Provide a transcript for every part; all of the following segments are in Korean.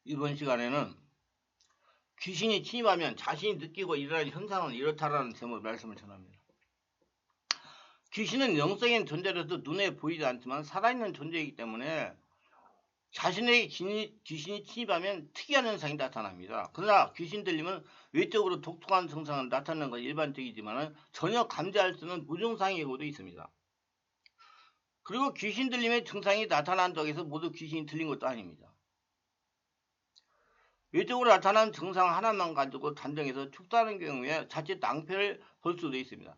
이번 시간에는 귀신이 침입하면 자신이 느끼고 일어나는 현상은 이렇다라는 제목의 말씀을 전합니다. 귀신은 영적인 존재로서 눈에 보이지 않지만 살아있는 존재이기 때문에 자신에게 귀신이 침입하면 특이한 현상이 나타납니다. 그러나 귀신 들림은 외적으로 독특한 증상을 나타내는 것이 일반적이지만 전혀 감지할 수 없는 무증상의 경우도 있습니다. 그리고 귀신 들림의 증상이 나타난다고 해서 모두 귀신이 들린 것도 아닙니다. 외적으로 나타나는 증상 하나만 가지고 단정해서 축소하는 경우에 자칫 낭패를 볼 수도 있습니다.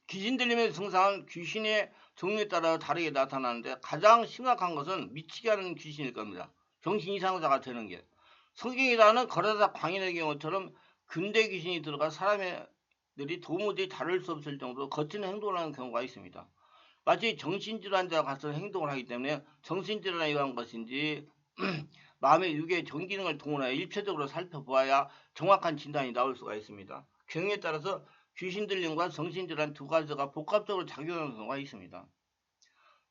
귀신 들림의 증상은 귀신의 종류에 따라 다르게 나타나는데 가장 심각한 것은 미치게 하는 귀신일 겁니다. 정신 이상자가 되는 게. 성경이라는 거라사 광인의 경우처럼 근대 귀신이 들어가 사람들이 도무지 다룰 수 없을 정도로 거친 행동을 하는 경우가 있습니다. 마치 정신질환자와 같은 행동을 하기 때문에 정신질환에 의한 것인지 마음의 유괴 전기능을 동원하여 일체적으로 살펴보아야 정확한 진단이 나올 수가 있습니다. 경우에 따라서 귀신 들림과 정신질환 두 가지가 복합적으로 작용하는 경우가 있습니다.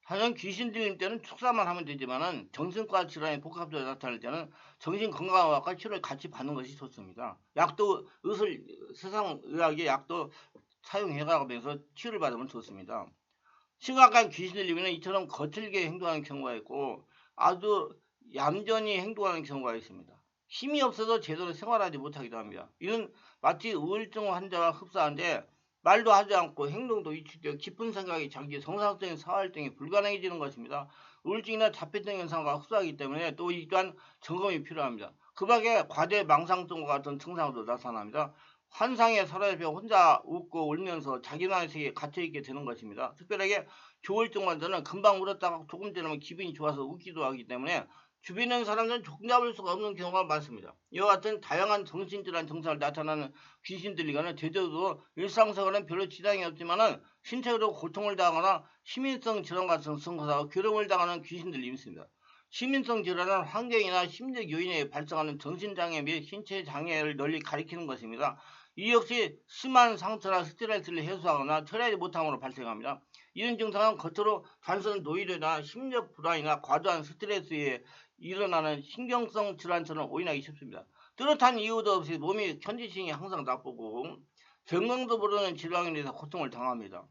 하지만 귀신 들림 때는 축사만 하면 되지만 정신과 질환이 복합적으로 나타날 때는 정신건강의학과 치료를 같이 받는 것이 좋습니다. 약도 세상 의학의 약도 사용해가면서 치료를 받으면 좋습니다. 심각한 귀신 들림에는 이처럼 거칠게 행동하는 경우가 있고 아주 얌전히 행동하는 경우가 있습니다. 힘이 없어서 제대로 생활하지 못하기도 합니다. 이는 마치 우울증 환자와 흡사한데 말도 하지 않고 행동도 위축되어 깊은 생각이 잠기 정상적인 사활동이 불가능해지는 것입니다. 우울증이나 자폐증 현상과 흡사하기 때문에 또 이 또한 점검이 필요합니다. 그 밖에 과대망상증과 같은 증상도 나타납니다. 환상에 사로잡혀 혼자 웃고 울면서 자기만의 세계에 갇혀있게 되는 것입니다. 특별하게 조울증 환자는 금방 울었다가 조금 지나면 기분이 좋아서 웃기도 하기 때문에 주변에 있는 사람들은 종잡을 수가 없는 경우가 많습니다. 이와 같은 다양한 정신질환 증상을 나타나는 귀신 들리거나 제대로 일상생활은 별로 지장이 없지만 신체적으로 고통을 당하거나 시민성 질환 같은 증상과 괴로움을 당하는 귀신 들림이 있습니다. 시민성 질환은 환경이나 심리적 요인에 의해 발생하는 정신장애 및 신체 장애를 널리 가리키는 것입니다. 이 역시 심한 상처나 스트레스를 해소하거나 처리하지 못함으로 발생합니다. 이런 증상은 겉으로 단순한 노이로나 심리적 불안이나 과도한 스트레스에 일어나는 신경성 질환처럼 오인하기 쉽습니다. 뚜렷한 이유도 없이 몸이 컨디션이 항상 나쁘고 병명도 모르는 질환에 의해서 고통을 당합니다.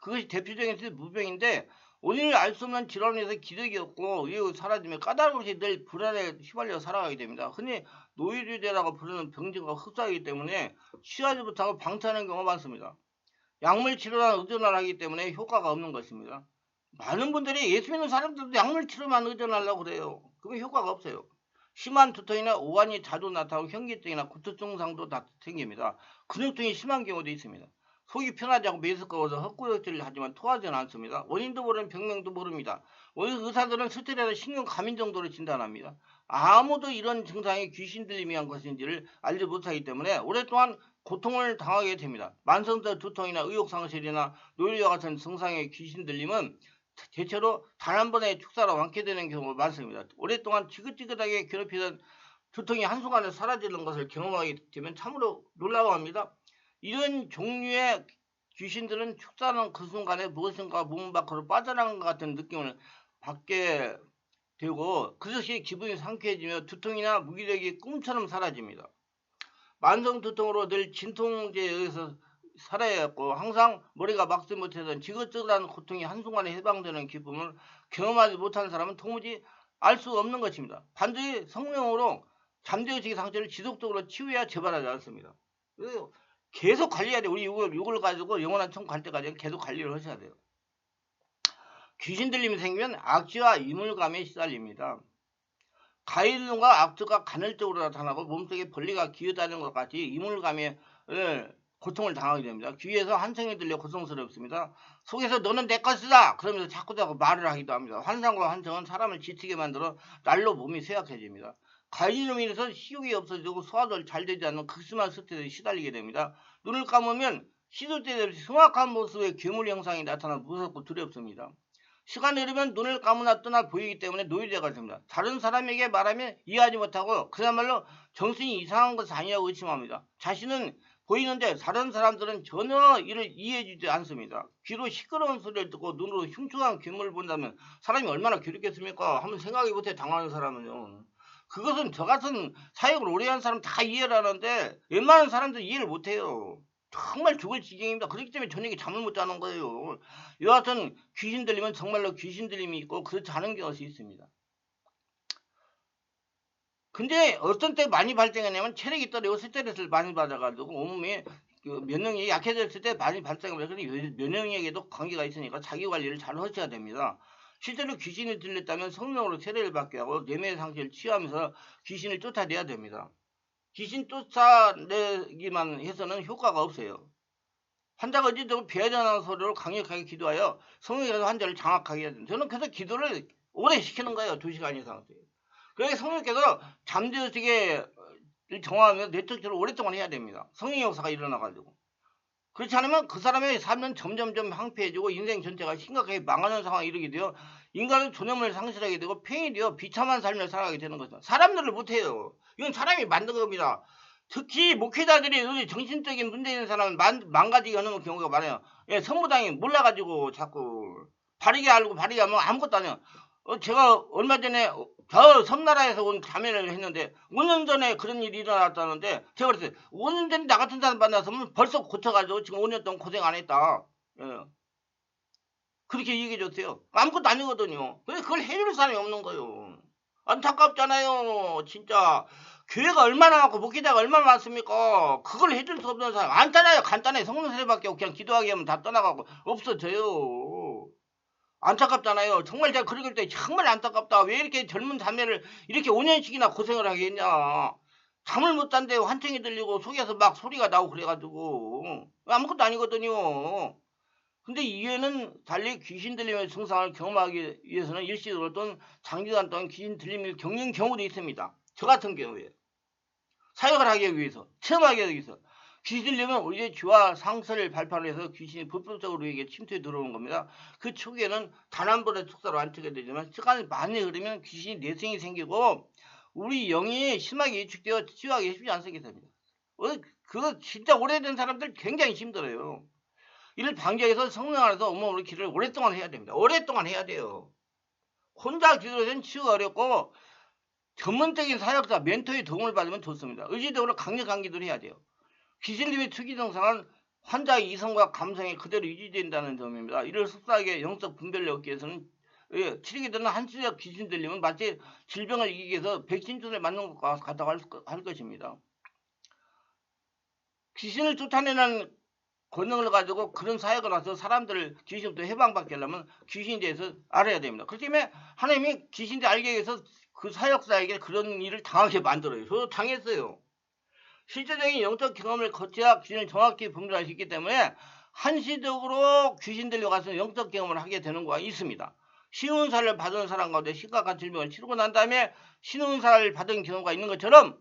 그것이 대표적인 무병인데 원인을 알 수 없는 질환에 의해서 기력이 없고 이후 사라지며 까다롭이 늘 불안에 휘말려 살아가게 됩니다. 흔히 노이로제라고 부르는 병증과 흡사하기 때문에 취하지 못하고 방치하는 경우가 많습니다. 약물 치료나 의존을 하기 때문에 효과가 없는 것입니다. 많은 분들이 예수 믿는 사람들도 약물 치료만 의존하려고 그래요. 그건 효과가 없어요. 심한 두통이나 오한이 자주 나타나고 현기증이나 구토 증상도 다 생깁니다. 근육통이 심한 경우도 있습니다. 속이 편하지 않고 메스꺼워서 헛구역질을 하지만 토하지는 않습니다. 원인도 모르는 병명도 모릅니다. 의사들은 스트레스 신경 감인 정도로 진단합니다. 아무도 이런 증상이 귀신 들림이 한 것인지를 알지 못하기 때문에 오랫동안 고통을 당하게 됩니다. 만성적 두통이나 의욕상실이나 노이로와 같은 증상의 귀신 들림은 대체로 단 한 번의 축사로 완쾌되는 경우가 많습니다. 오랫동안 지긋지긋하게 괴롭히던 두통이 한순간에 사라지는 것을 경험하게 되면 참으로 놀라워합니다. 이런 종류의 귀신들은 축사하는 그 순간에 무엇인가 몸 밖으로 빠져나간 것 같은 느낌을 받게 되고 그것이 기분이 상쾌해지며 두통이나 무기력이 꿈처럼 사라집니다. 만성 두통으로 늘 진통제에 의해서 살아야 했고 항상 머리가 막지 못하던 지긋지긋한 고통이 한순간에 해방되는 기쁨을 경험하지 못한 사람은 도무지 알 수 없는 것입니다. 반드시 성령으로 잠재의식 상태를 지속적으로 치유해야 재발하지 않습니다. 그래서 계속 관리해야 돼요. 우리 이걸 가지고 영원한 천국 갈 때까지 계속 관리를 하셔야 돼요. 귀신 들림이 생기면 악취와 이물감에 시달립니다. 가해lum과 악취가 간헐적으로 나타나고 몸속에 벌레가 기어다니는 것 같이 이물감에 고통을 당하게 됩니다. 귀에서 한청이 들려 고통스럽습니다. 속에서 너는 내 것이다 그러면서 자꾸 말을 하기도 합니다. 환상과 환청은 사람을 지치게 만들어 날로 몸이 쇠약해집니다. 가해lum으로 인해서 식욕이 없어지고 소화도 잘 되지 않는 극심한 스트레스에 시달리게 됩니다. 눈을 감으면 시도 때도 없이 흉악한 모습의 괴물 형상이 나타나 무섭고 두렵습니다. 시간이 흐르면 눈을 감으나 뜨나 보이기 때문에 노이로제가 됩니다. 다른 사람에게 말하면 이해하지 못하고 그야말로 정신이 이상한 것이 아니라고 의심합니다. 자신은 보이는데 다른 사람들은 전혀 이를 이해해주지 않습니다. 귀로 시끄러운 소리를 듣고 눈으로 흉측한 괴물을 본다면 사람이 얼마나 괴롭겠습니까? 한번 생각해 보세요. 당하는 사람은요. 그것은 저 같은 사역을 오래 한 사람 다 이해를 하는데 웬만한 사람들 이해를 못해요. 정말 죽을 지경입니다. 그렇기 때문에 저녁에 잠을 못 자는 거예요. 여하튼 귀신 들리면 정말로 귀신 들림이 있고 그렇지 않은 것이 있습니다. 근데 어떤 때 많이 발생하냐면 체력이 떨어지고 스트레스를 많이 받아가지고 온몸에 그 면역력이 약해졌을 때 많이 발생합니다. 그런데 면역력에도 관계가 있으니까 자기 관리를 잘 하셔야 됩니다. 실제로 귀신이 들렸다면 성령으로 세례를 받게 하고 내면의 상실을 치유하면서 귀신을 쫓아내야 됩니다. 귀신 쫓아내기만 해서는 효과가 없어요. 환자가 어찌되고 배어나는 소리로 강력하게 기도하여 성령께서 환자를 장악하게 해야 됩니다. 저는 그래서 기도를 오래 시키는 거예요. 2시간 이상. 그래서 성령께서 잠재의식에 정화하면서 내적으로 오랫동안 해야 됩니다. 성령 역사가 일어나가지고. 그렇지 않으면 그 사람의 삶은 점점점 황폐해지고 인생 전체가 심각하게 망하는 상황에 이르게 되어 인간은 존엄을 상실하게 되고 폐인되어 비참한 삶을 살아가게 되는 것입니다. 사람들을 못해요. 이건 사람이 만든 겁니다. 특히 목회자들이 정신적인 문제 있는 사람은 망가지게 하는 경우가 많아요. 예, 성무당이 몰라가지고 자꾸 바르게 알고 바르게 하면 아무것도 아니에요. 제가 얼마 전에 저 섬나라에서 온 자매를 했는데 5년 전에 그런 일이 일어났다는데 제가 그랬어요. 5년 전에 나 같은 사람 만났으면 벌써 고쳐가지고 지금 5년 동안 고생 안 했다. 예. 그렇게 얘기해 줬어요. 아무것도 아니거든요. 근데 그걸 해줄 사람이 없는 거예요. 안타깝잖아요. 진짜 교회가 얼마나 많고 목회자가 얼마나 많습니까? 그걸 해줄 수 없는 사람 많잖아요. 간단해. 성령 세례밖에 없고 그냥 기도하게 하면 다 떠나가고 없어져요. 안타깝잖아요. 정말 제가 그럴 때 정말 안타깝다. 왜 이렇게 젊은 자매를 이렇게 5년씩이나 고생을 하게 했냐. 잠을 못 잔데 환청이 들리고 속에서 막 소리가 나고 그래가지고 아무것도 아니거든요. 근데 이외에는 달리 귀신 들림의 증상을 경험하기 위해서는 일시적으로 또는 장기간 동안 귀신 들림을 겪는 경우도 있습니다. 저 같은 경우에 사역을 하기 위해서 체험하기 위해서 귀신 들리면 우리의 죄와 상처를 발판해서 귀신이 불법적으로 우리에게 침투해 들어오는 겁니다. 그 초기에는 단 한 번의 축사로 안 치게 되지만 시간이 많이 흐르면 귀신이 내성이 생기고 우리 영이 심하게 위축되어 치유하기 쉽지 않게 됩니다. 그거 진짜 오래된 사람들 굉장히 힘들어요. 이를 방지해서 성령 안에서 온몸으로 기도를 오랫동안 해야 됩니다. 오랫동안 해야 돼요. 혼자 기도는 치유가 어렵고 전문적인 사역자, 멘토의 도움을 받으면 좋습니다. 의지적으로 강력한 기도를 해야 돼요. 귀신들의 특이 증상은 환자의 이성과 감성이 그대로 유지된다는 점입니다. 이를 흡사하게 영적 분별을 얻기 위해서는 치료기 되는 한시적 귀신 들리면 마치 질병을 이기기 위해서 백신주를 맞는 것과 같다고 할 것입니다. 귀신을 쫓아내는 권능을 가지고 그런 사역을 해서 사람들을 귀신부터 해방받게 하려면 귀신에 대해서 알아야 됩니다. 그렇기 때문에 하나님이 귀신에 알게 위해서 그 사역자에게 그런 일을 당하게 만들어요. 저도 당했어요. 실제적인 영적 경험을 거쳐야 귀신을 정확히 분별할 수 있기 때문에 한시적으로 귀신 들려가서 영적 경험을 하게 되는 거가 있습니다. 신운사를 받은 사람 가운데 심각한 질병을 치르고 난 다음에 신운사를 받은 경우가 있는 것처럼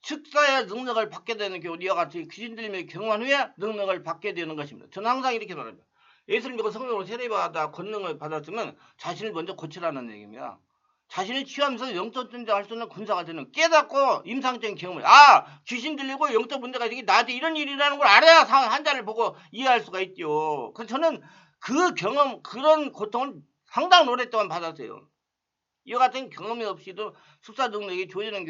축사의 능력을 받게 되는 경우 이와 같이 귀신 들림을 경험한 후에 능력을 받게 되는 것입니다. 저는 항상 이렇게 말합니다. 예수를 믿고 성령으로 세례받아 권능을 받았으면 자신을 먼저 고치라는 얘기입니다. 자신을 치유하면서 영적 전쟁할 수 있는 군사가 되는 깨닫고 임상적인 경험을 귀신 들리고 영적 문제가 생기 나한테 이런 일이라는 걸 알아야 환자를 보고 이해할 수가 있죠. 그래서 저는 그 경험 그런 고통을 상당히 오랫동안 받았어요. 이와 같은 경험이 없이도 숙사 능력이 주어지는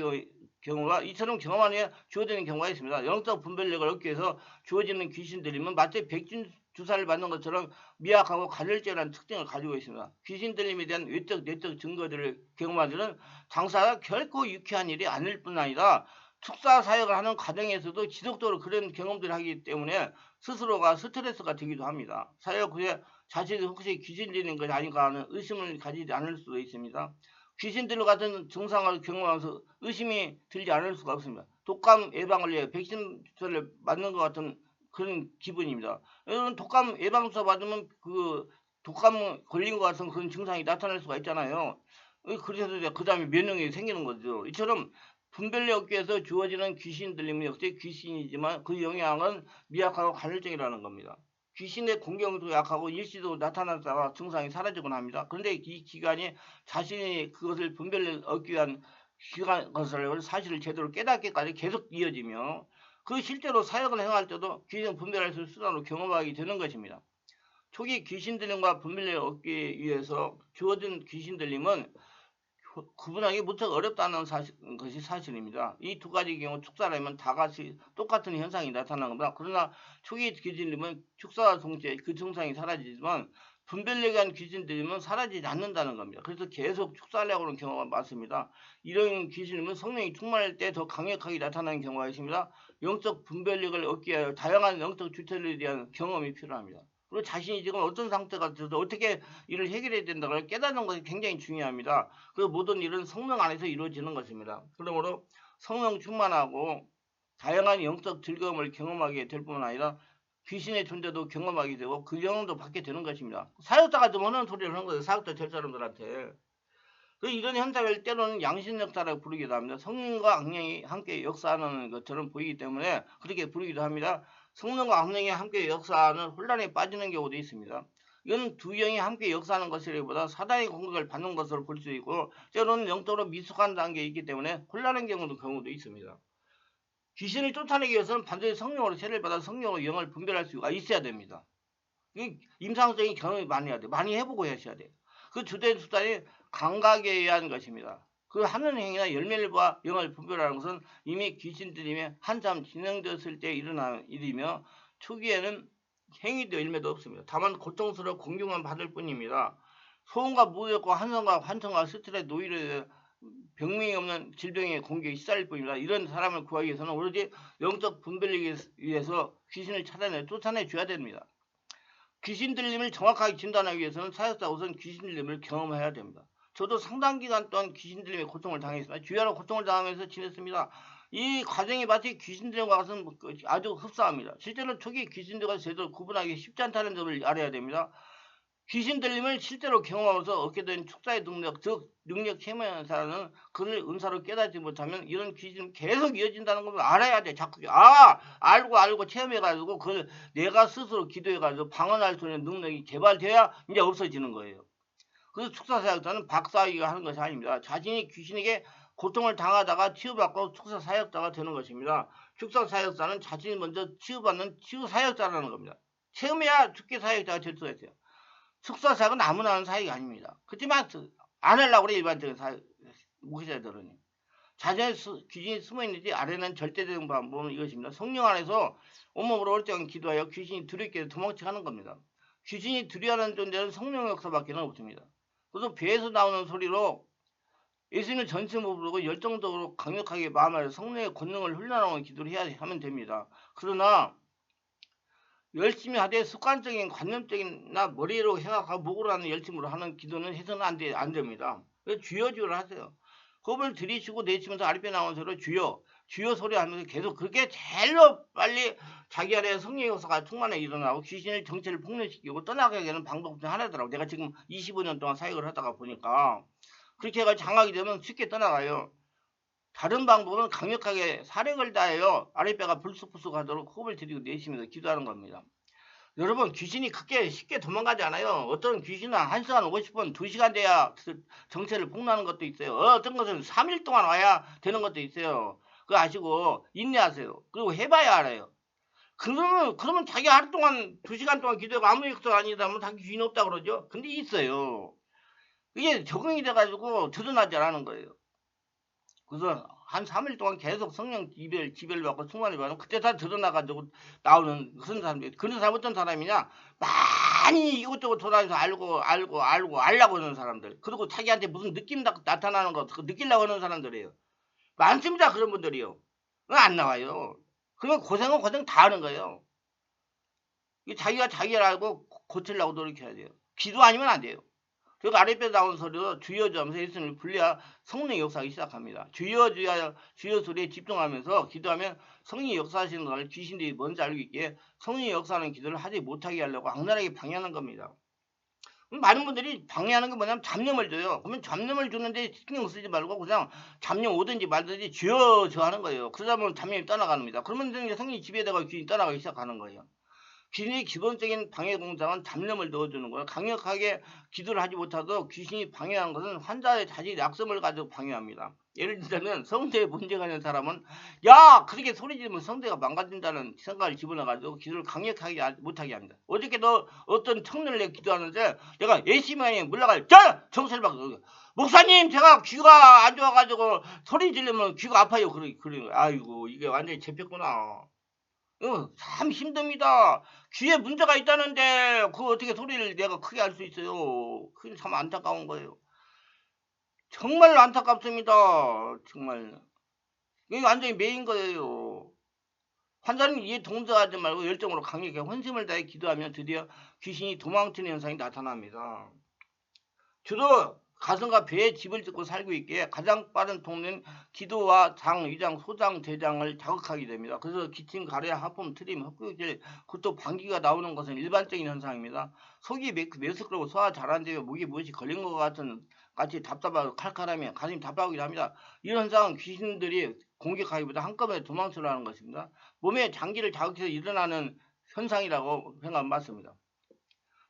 경우가 이처럼 경험한 후에 주어지는 경우가 있습니다. 영적 분별력을 얻기 위해서 주어지는 귀신 들림은 마치 백신 주사를 맞는 것처럼 미약하고 가늘지라는 특징을 가지고 있습니다. 귀신 들림에 대한 외적 내적 증거들을 경험하는 당사가 결코 유쾌한 일이 아닐 뿐 아니라 축사 사역을 하는 과정에서도 지속적으로 그런 경험들을 하기 때문에 스스로가 스트레스가 되기도 합니다. 사역 후에 자신이 혹시 귀신 들리는 것이 아닌가 하는 의심을 가지지 않을 수도 있습니다. 귀신들 같은 증상을 경험하면서 의심이 들지 않을 수가 없습니다. 독감 예방을 위해 백신 주사를 맞는 것 같은 그런 기분입니다. 여러분 독감 예방주사 맞으면 그 독감 걸린 것 같은 그런 증상이 나타날 수가 있잖아요. 그래서 그 다음에 면역력이 생기는 거죠. 이처럼 분별력 얻기 위해서 주어지는 귀신 들림은 역시 귀신이지만 그 영향은 미약하고 간헐적이라는 겁니다. 귀신의 공격도 약하고 일시도 나타났다가 증상이 사라지곤 합니다. 그런데 이 기간이 자신이 그것을 분별을 얻기 위한 것을 사실을 제대로 깨닫기까지 계속 이어지며 그 실제로 사역을 행할 때도 귀신 분별할 수 있는 수단으로 경험하게 되는 것입니다. 초기 귀신 들림과 분별력을 얻기 위해서 주어진 귀신 들림은 구분하기 무척 어렵다는 것이 사실입니다. 이 두 가지 경우 축사라면 다 같이 똑같은 현상이 나타나는 겁니다. 그러나 초기 귀신들이면 축사와 동시에 그 증상이 사라지지만 분별력에 한 귀신들이면 사라지지 않는다는 겁니다. 그래서 계속 축사하려고 하는 경우가 많습니다. 이런 귀신이면 성령이 충만할 때 더 강력하게 나타나는 경우가 있습니다. 영적 분별력을 얻기 위하여 다양한 영적 주체에 대한 경험이 필요합니다. 그리고 자신이 지금 어떤 상태가 돼서 어떻게 일을 해결해야 된다고 깨닫는 것이 굉장히 중요합니다. 그 모든 일은 성령 안에서 이루어지는 것입니다. 그러므로 성령 충만하고 다양한 영적 즐거움을 경험하게 될 뿐만 아니라 귀신의 존재도 경험하게 되고 그 영향도 받게 되는 것입니다. 사역자가 좀 하는 소리를 하는 거예요. 사역자 될 사람들한테. 이런 현상을 때로는 양신 역사라고 부르기도 합니다. 성령과 악령이 함께 역사하는 것처럼 보이기 때문에 그렇게 부르기도 합니다. 성령과 악령이 함께 역사하는 혼란에 빠지는 경우도 있습니다. 이건 두 영이 함께 역사하는 것이라기보다 사단의 공격을 받는 것으로 볼 수 있고 때로는 영적으로 미숙한 단계에 있기 때문에 혼란한 경우도 있습니다. 귀신을 쫓아내기 위해서는 반드시 성령으로 세례를 받아 성령으로 영을 분별할 수가 있어야 됩니다. 임상적인 경험이 많이 해야 돼. 많이 해보고 하셔야 돼요. 그 주된 수단이 감각에 의한 것입니다. 그 하는 행위나 열매를 봐 영을 분별하는 것은 이미 귀신들이 한참 진행되었을 때 일어나는 일이며 초기에는 행위도 열매도 없습니다. 다만 고통스러운 공경만 받을 뿐입니다. 소음과 무력과 한성과 환청과 스트레스 노이로 병명이 없는 질병의 공격이 시달릴 뿐입니다. 이런 사람을 구하기 위해서는 오로지 영적 분별력에 위해서 귀신을 쫓아내 줘야 됩니다. 귀신 들림을 정확하게 진단하기 위해서는 사역자 우선 귀신 들림을 경험해야 됩니다. 저도 상당 기간 동안 귀신 들림의 고통을 당했습니다. 주야로 고통을 당하면서 지냈습니다. 이 과정이 마치 귀신 들림과 같은 아주 흡사합니다. 실제로 초기 귀신 들과 제대로 구분하기 쉽지 않다는 점을 알아야 됩니다. 귀신 들림을 실제로 경험하면서 얻게 된 축사의 능력, 즉 능력 체면사는 그를 은사로 깨닫지 못하면 이런 귀신은 계속 이어진다는 걸 알아야 돼. 자꾸 알고 체험해가지고 그걸 내가 스스로 기도해가지고 방언할 수 있는 능력이 개발돼야 이제 없어지는 거예요. 그래서 축사사역자는 박사위가 하는 것이 아닙니다. 자신이 귀신에게 고통을 당하다가 치유받고 축사사역자가 되는 것입니다. 축사사역자는 자신이 먼저 치유받는 치유사역자라는 겁니다. 체험해야 축사사역자가 될 수가 있어요. 축사사역은 아무나 하는 사역이 아닙니다. 그렇지만 안 하려고 그래 일반적인 목회자들은. 자신의 귀신이 숨어있는지 아래는 절대적인 방법은 이것입니다. 성령 안에서 온몸으로 얼정한 기도하여 귀신이 두렵게 도망치게 하는 겁니다. 귀신이 두려워하는 존재는 성령 역사밖에 없습니다. 그래서 배에서 나오는 소리로 예수님을 전심으로 부르고 열정적으로 강력하게 마음을 성령의 권능을 훈련하는 기도를 하면 됩니다. 그러나 열심히 하되 습관적인 관념적인나 머리로 생각하고 목으로 하는 열심으로 하는 기도는 해서는 안 됩니다. 주여를 하세요. 호흡을 들이쉬고 내쉬면서 아랫배 나오는 소리로 주여 소리 하면서 계속 그렇게 제일로 빨리 자기 안에 성령의 역사가 충만하게 일어나고 귀신의 정체를 폭로시키고 떠나게 되는 방법 중 하나더라고. 내가 지금 25년 동안 사역을 하다가 보니까 그렇게 해가지고 장악이 되면 쉽게 떠나가요. 다른 방법은 강력하게 사력을 다하여 아랫배가 불쑥불쑥 하도록 호흡을 들이고 내쉬면서 기도하는 겁니다. 여러분 귀신이 그렇게 쉽게 도망가지 않아요. 어떤 귀신은 1시간 50분 2시간 돼야 정체를 폭로하는 것도 있어요. 어떤 것은 3일 동안 와야 되는 것도 있어요. 그거 아시고 인내하세요. 그리고 해봐야 알아요. 그러면 자기 하루 동안 2시간 동안 기도하고 아무 역도 아니다면 다 귀신이 없다 그러죠. 근데 있어요. 이게 적응이 돼가지고 드러나지 않는 거예요. 그래서 한 3일 동안 계속 성령 지배를 받고 충만을 받으면 그때 다 드러나가지고 나오는 그런 사람 어떤 사람이냐? 많이 이것저것 돌아다니면서 알려고 하는 사람들. 그리고 자기한테 무슨 느낌 나타나는 거 느끼려고 하는 사람들이에요. 많습니다. 그런 분들이요. 안 나와요. 그러면 고생은 고생 다 하는 거예요. 자기가 자기를 알고 고치려고 노력해야 돼요. 기도 아니면 안 돼요. 그리고 아랫배 나온 소리로 주여 하면서 예수님을 불려야 성령의 역사하기 시작합니다. 주여 소리에 집중하면서 기도하면 성령이 역사하시는 걸 귀신들이 뭔지 알고 있기에 성령이 역사하는 기도를 하지 못하게 하려고 악랄하게 방해하는 겁니다. 많은 분들이 방해하는 게 뭐냐면 잡념을 줘요. 그러면 잡념을 주는데 신경 쓰지 말고 그냥 잡념 오든지 말든지 주여 하는 거예요. 그러다 보면 잡념이 떠나가는 겁니다. 그러면 성령이 지배되고 귀신이 떠나가기 시작하는 거예요. 귀신의 기본적인 방해 공작은 잡념을 넣어주는 거예요. 강력하게 기도를 하지 못하도 귀신이 방해한 것은 환자의 자질 약점을 가지고 방해합니다. 예를 들자면 성대에 문제가 있는 사람은 야 그렇게 소리 지르면 성대가 망가진다는 생각을 집어넣어가지고 기도를 강력하게 못하게 합니다. 어저께도 어떤 청년을 내가 기도하는데 내가 열심히 물러갈 자 정신을 박 목사님 제가 귀가 안 좋아가지고 소리 지르면 귀가 아파요. 그래 아이고 이게 완전히 잡혔구나. 참 힘듭니다. 귀에 문제가 있다는데 그 어떻게 소리를 내가 크게 할 수 있어요. 그게 참 안타까운 거예요. 정말 안타깝습니다. 정말 이게 완전히 매인 거예요. 환자는 이에 동조하지 말고 열정으로 강력하게 혼심을 다해 기도하면 드디어 귀신이 도망치는 현상이 나타납니다. 주로 가슴과 배에 집을 짓고 살고 있기에 가장 빠른 통로는 기도와 장, 위장, 소장, 대장을 자극하게 됩니다. 그래서 기침, 가래, 하품, 트림, 헛구역질, 그것도 방귀가 나오는 것은 일반적인 현상입니다. 속이 메스크고 소화 잘안되며 목에 무엇이 걸린 것 같이 답답하고 칼칼하며 가슴이 답답하기도 합니다. 이런 현상은 귀신들이 공격하기보다 한꺼번에 도망치려는 것입니다. 몸에 장기를 자극해서 일어나는 현상이라고 생각하면 맞습니다.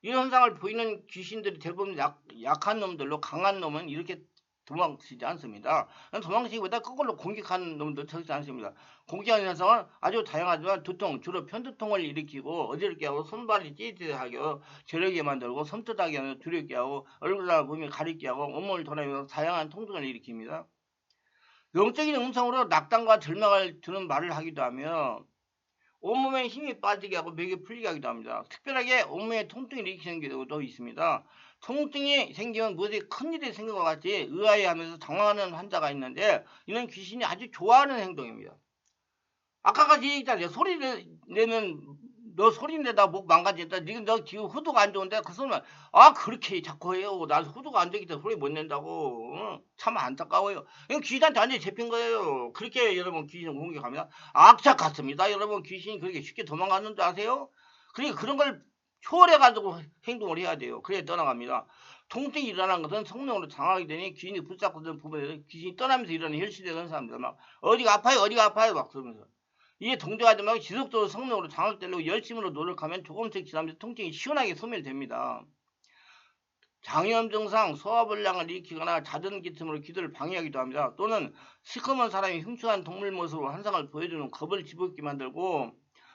이런 현상을 보이는 귀신들이 대부분 약한 놈들로 강한 놈은 이렇게 도망치지 않습니다. 도망치기보다 거꾸로 공격하는 놈도 적지 않습니다. 공격하는 현상은 아주 다양하지만 두통, 주로 편두통을 일으키고 어지럽게 하고 손발이 찌릿하게 하고 저리게 만들고 섬뜩하게 하고 두렵게 하고 얼굴이나 몸이 가리게 하고 온몸을 돌아다니면서 다양한 통증을 일으킵니다. 영적인 음성으로 낙담과 절망을 주는 말을 하기도 하며 온몸에 힘이 빠지게 하고 맥이 풀리게 하기도 합니다. 특별하게 온몸에 통증을 일으키는 경우도 있습니다. 통증이 생기면 무엇이 큰일이 생긴 것 같이 의아해하면서 당황하는 환자가 있는데 이는 귀신이 아주 좋아하는 행동입니다. 아까 같이 얘기했잖아요. 소리를 내면 너 소리 내다 목 망가진다. 너 지금 후두가 안 좋은데 그 소리만 그렇게 자꾸 해요. 나 후두가 안 좋기 때문에 소리 못 낸다고. 참 안타까워요. 이거 귀신한테 완전히 잡힌 거예요. 그렇게 여러분 귀신을 공격합니다. 악착 같습니다. 여러분 귀신이 그렇게 쉽게 도망가는 줄 아세요? 그러니까 그런 걸 초월해가지고 행동을 해야 돼요. 그래야 떠나갑니다. 통증이 일어나는 것은 성령으로 장악이 되니 귀신이 붙잡고 있는 부분에서 귀신이 떠나면서 일어나는 혈시되는 사람들 막 어디가 아파요 막 그러면서 이에 동조하지 말고 지속적으로 성령으로 장악되려고 열심으로 노력하면 조금씩 지나면서 통증이 시원하게 소멸됩니다. 장염 증상, 소화불량을 일으키거나 잦은 기침으로 기도를 방해하기도 합니다. 또는 시커먼 사람이 흉측한 동물 모습으로 환상을 보여주는 겁을 집어먹게 만들고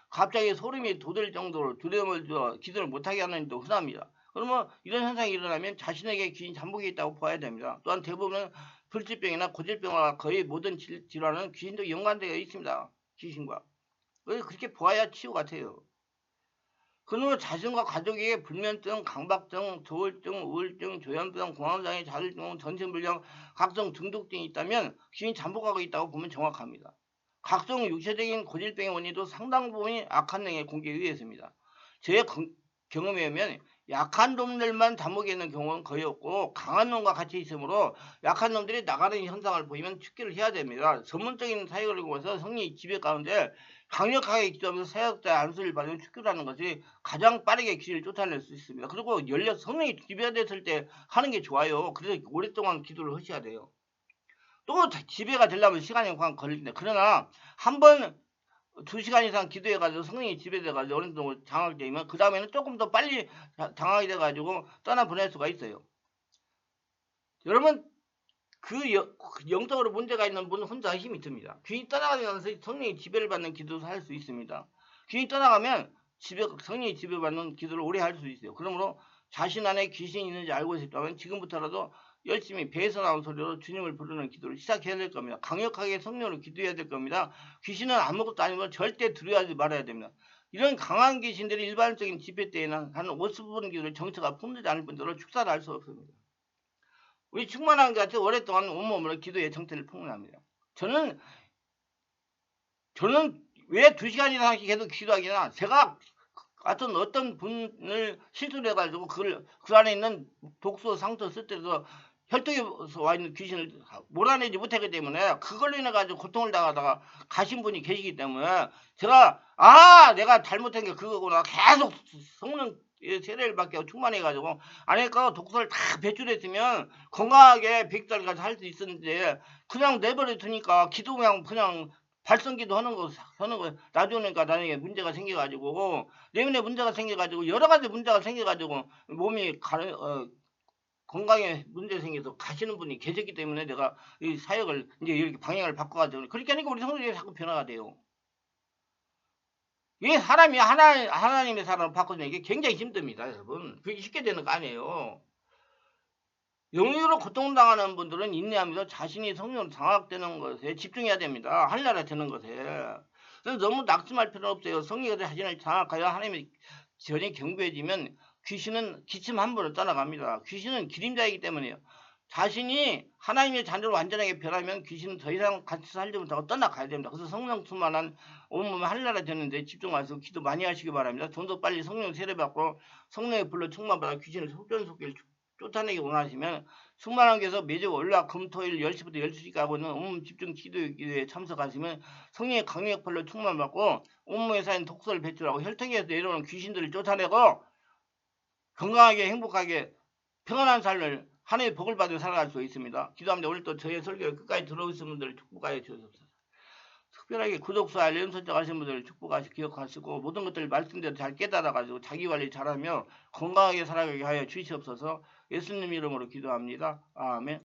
갑자기 소름이 돋을 정도로 두려움을 주어 기도를 못하게 하는 일도 흔합니다. 그러면 이런 현상이 일어나면 자신에게 귀신 잠복이 있다고 봐야 됩니다. 또한 대부분은 불치병이나 고질병과 거의 모든 질환은 귀신도 연관되어 있습니다. 귀신과. 그렇게 보아야 치유 같아요. 그놈은 자신과 가족에게 불면증, 강박증, 조울증, 우울증, 조현병, 공황장애, 자율증, 전신불량, 각종 중독증이 있다면 귀신이 잠복하고 있다고 보면 정확합니다. 각종 육체적인 고질병의 원인도 상당 부분이 악한 영의 공격에 의해서입니다. 제 경험에 의하면 약한 놈들만 잠복해 있는 경우는 거의 없고 강한 놈과 같이 있으므로 약한 놈들이 나가는 현상을 보이면 축기를 해야 됩니다. 전문적인 사역을 위해서 성령이 지배 가운데 강력하게 기도하면서 사역자의 안수를 받으면 축기를 하는 것이 가장 빠르게 귀신을 쫓아낼 수 있습니다. 그리고 성령이 지배됐을 때 하는 게 좋아요. 그래서 오랫동안 기도를 하셔야 돼요. 또 지배가 되려면 시간이 확 걸린다. 그러나 한번 2시간 이상 기도해가지고 성령이 지배돼가지고 어느 정도 장악되면 그 다음에는 조금 더 빨리 장악이 돼가지고 떠나보낼 수가 있어요. 여러분 영적으로 문제가 있는 분은 혼자 힘이 듭니다. 귀인이 떠나가면서 성령이 지배를 받는 기도도 할 수 있습니다. 귀인이 떠나가면 성령이 지배받는 기도를 오래 할 수 있어요. 그러므로 자신 안에 귀신이 있는지 알고 있다면 지금부터라도 열심히 배에서 나온 소리로 주님을 부르는 기도를 시작해야 될 겁니다. 강력하게 성령으로 기도해야 될 겁니다. 귀신은 아무것도 아니고 절대 두려워하지 말아야 됩니다. 이런 강한 귀신들이 일반적인 집회 때에는 한 50분 기도를 정체가 품지 않을 뿐더러 축사를 할 수 없습니다. 우리 충만한 것 같이 오랫동안 온몸으로 기도의 정체를 풍문합니다. 저는 왜 2시간 이상씩 계속 기도하기나 제가 같은 어떤 분을 실수를 해가지고 그 안에 있는 독소 상처 쓸 때도 혈통에서 와 있는 귀신을 몰아내지 못하기 때문에 그걸로 인해 가지고 고통을 당하다가 가신 분이 계시기 때문에 제가 내가 잘못한 게 그거구나 계속 성령 세례를 받게 충만해 가지고 안에가 독소를 다 배출했으면 건강하게 100살까지 할 수 있었는데 그냥 내버려 두니까 기도 그냥 발성기도 하는 거 놔주니까 나중에 문제가 생겨가지고 내면에 문제가 생겨가지고 여러 가지 문제가 생겨가지고 몸이 건강에 문제 생겨서 가시는 분이 계셨기 때문에 내가 이 사역을 이제 이렇게 방향을 바꿔가지고 그렇게 하니까 우리 성도들이 자꾸 변화가 돼요. 이게 사람이 하나님의 사람을 바꿔주는 게 굉장히 힘듭니다, 여러분. 그게 쉽게 되는 거 아니에요. 영유로 고통당하는 분들은 인내하면서 자신이 성령으로 장악되는 것에 집중해야 됩니다. 하늘나라 되는 것에. 그래서 너무 낙심할 필요는 없어요. 성령으로 자신을 장악하여 하나님의 전이 경배해지면 귀신은 기침 한 번을 떠나갑니다. 귀신은 기림자이기 때문에요. 자신이 하나님의 자녀로 완전하게 변하면 귀신은 더 이상 같이 살지 못하고 떠나가야 됩니다. 그래서 성령 충만한 온몸에 하늘나라 되는데 집중하셔서 기도 많이 하시기 바랍니다. 좀 더 빨리 성령 세례받고 성령의 불로 충만받아 귀신을 속전속결 쫓아내기 원하시면 충만한 교에서 매주 월화 금토일 10시부터 12시까지 하고 있는 온몸 집중 기도에 참석하시면 성령의 강력한 불로 충만받고 온몸에 쌓인 독소를 배출하고 혈통에서 내려오는 귀신들을 쫓아내고 건강하게 행복하게 평안한 삶을 하나님의 복을 받으며 살아갈 수 있습니다. 기도합니다. 오늘 또 저의 설교를 끝까지 들어오신 분들을 축복하여 주옵소서. 특별하게 구독수 알림 설정하신 분들 축복하시고 기억하시고 모든 것들을 말씀대로 잘 깨달아가지고 자기관리 잘하며 건강하게 살아가게 하여 주시옵소서. 예수님 이름으로 기도합니다. 아멘.